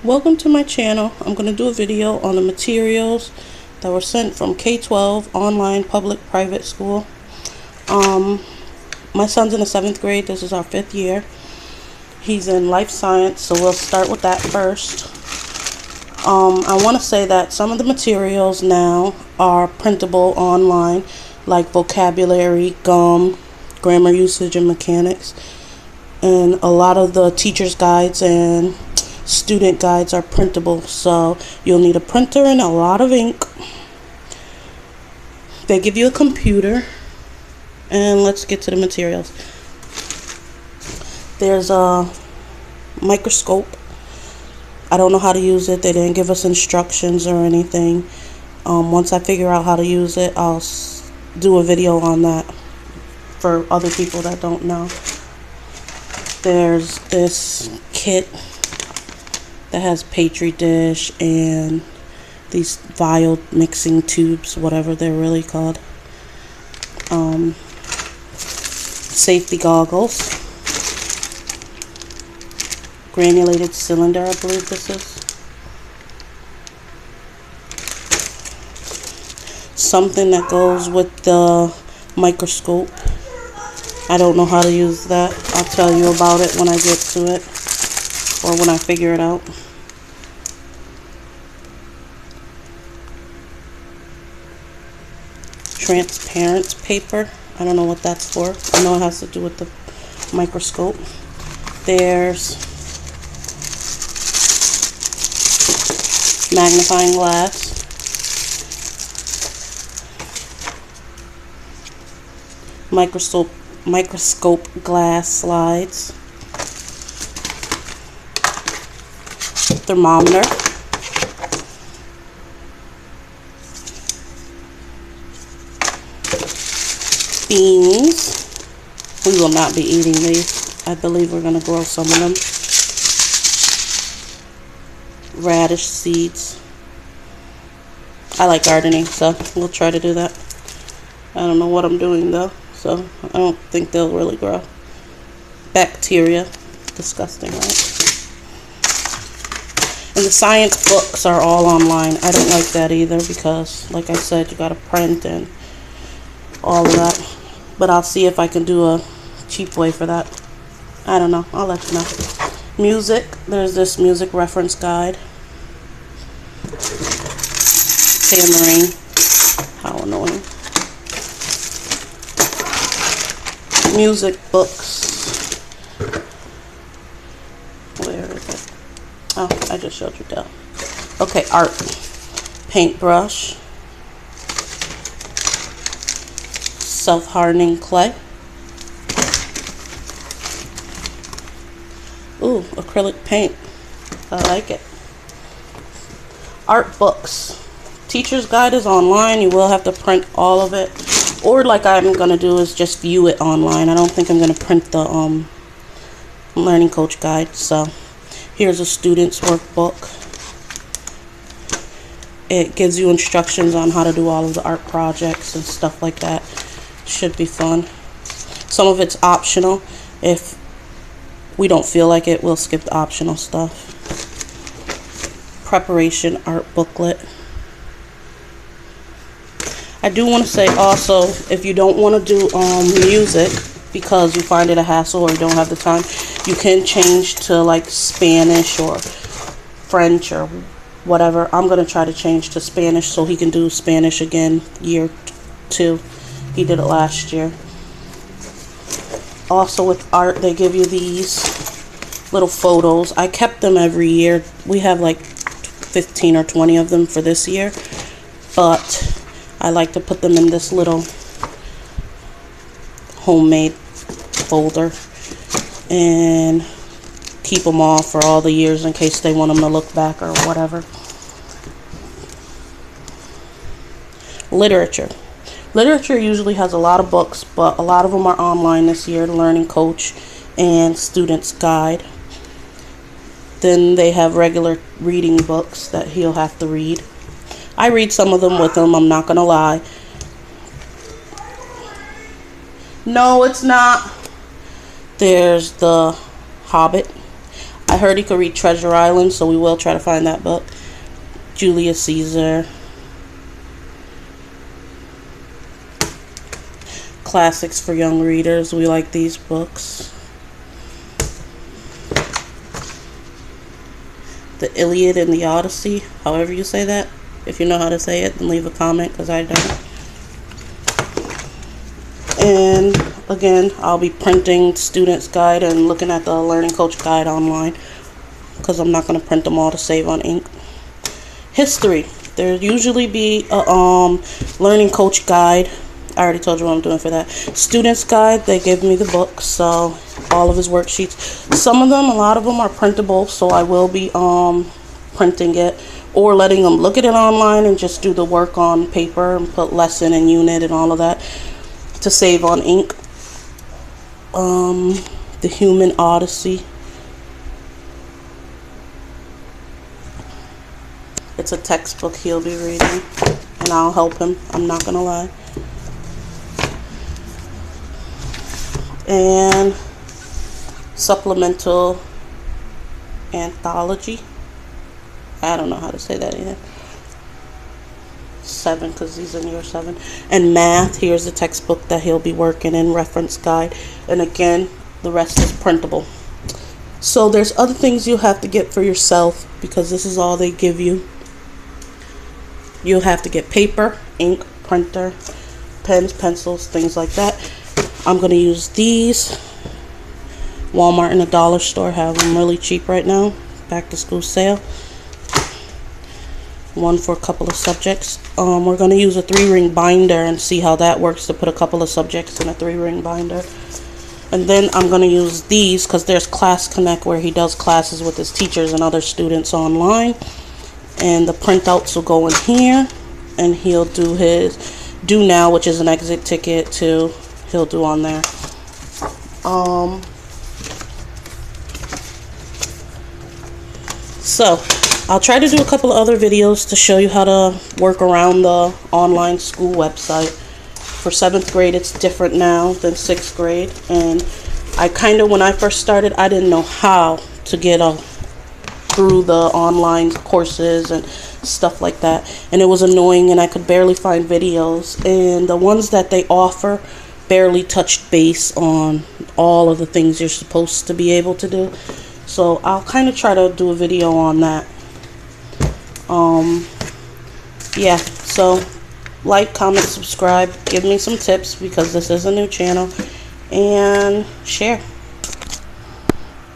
Welcome to my channel. I'm going to do a video on the materials that were sent from K12 online public private school. My son's in the 7th grade. This is our 5th year. He's in life science, so we'll start with that first. I want to say that some of the materials now are printable online, like vocabulary, gum, grammar usage, and mechanics. And a lot of the teacher's guides and student guides are printable, so you'll need a printer and a lot of ink. They give you a computer, and let's get to the materials. There's a microscope. I don't know how to use it. They didn't give us instructions or anything. Once I figure out how to use it, I'll do a video on that for other people that don't know. There's this kit that has Patriot Dish and these vial mixing tubes, whatever they're really called. Safety goggles. Granulated cylinder, I believe this is. Something that goes with the microscope. I don't know how to use that. I'll tell you about it when I get to it, or when I figure it out. Transparent paper. I don't know what that's for. I know it has to do with the microscope. There's magnifying glass. Microscope glass slides. Thermometer. Beans. We will not be eating these. I believe we're going to grow some of them. Radish seeds. I like gardening, so we'll try to do that. I don't know what I'm doing though, so I don't think they'll really grow. Bacteria. Disgusting, right? And the science books are all online. I don't like that either because, like I said, you gotta print and all of that. But I'll see if I can do a cheap way for that. I don't know. I'll let you know. Music. There's this music reference guide. Tambourine. How annoying. Music books. Where is it? Oh, I just showed you that. Okay, art. Paintbrush. Self-hardening clay. Ooh, acrylic paint. I like it. Art books. Teacher's guide is online. You will have to print all of it. Or like I'm going to do is just view it online. I don't think I'm going to print the learning coach guide. So here's a student's workbook. It gives you instructions on how to do all of the art projects and stuff like that. Should be fun. Some of it's optional. If we don't feel like it, we'll skip the optional stuff. Preparation art booklet. I do want to say also, if you don't want to do music because you find it a hassle or you don't have the time, you can change to like Spanish or French or whatever. I'm going to try to change to Spanish so he can do Spanish again year 2. He did it last year. Also with art, they give you these little photos. I kept them every year. We have like 15 or 20 of them for this year. But I like to put them in this little homemade folder and keep them all for all the years in case they want them to look back or whatever. Literature. Literature usually has a lot of books, but a lot of them are online this year. The Learning Coach and Student's Guide. Then they have regular reading books that he'll have to read. I read some of them with him, I'm not going to lie. No, it's not. There's the Hobbit. I heard he could read Treasure Island, so we will try to find that book. Julius Caesar. Classics for young readers. We like these books. The Iliad and the Odyssey, however you say that. If you know how to say it, then leave a comment, because I don't. And again, I'll be printing Student's Guide and looking at the Learning Coach Guide online, because I'm not going to print them all to save on ink. History. There usually be a Learning Coach Guide. I already told you what I'm doing for that. Student's Guide, they give me the book, so all of his worksheets. Some of them, a lot of them are printable, so I will be printing it or letting them look at it online and just do the work on paper and put lesson and unit and all of that to save on ink. The Human Odyssey. It's a textbook he'll be reading, and I'll help him. I'm not gonna lie. And supplemental anthology. I don't know how to say that either. 7, because he's in year 7. And math. Here's the textbook that he'll be working in, reference guide. And again, the rest is printable. So there's other things you have to get for yourself, because this is all they give you. You'll have to get paper, ink, printer, pens, pencils, things like that. I'm going to use these. Walmart and the dollar store have them really cheap right now. Back to school sale. One for a couple of subjects. We're going to use a 3-ring binder and see how that works to put a couple of subjects in a 3-ring binder. And then I'm going to use these because there's Class Connect where he does classes with his teachers and other students online. And the printouts will go in here. And he'll do his Do Now, which is an exit ticket too. He'll do on there. So I'll try to do a couple of other videos to show you how to work around the online school website. For 7th grade, it's different now than 6th grade. And I when I first started, I didn't know how to get through the online courses and stuff like that. And it was annoying, and I could barely find videos. And the ones that they offer barely touched base on all of the things you're supposed to be able to do. So I'll kind of try to do a video on that. Yeah, so like, comment, subscribe, give me some tips because this is a new channel, and share.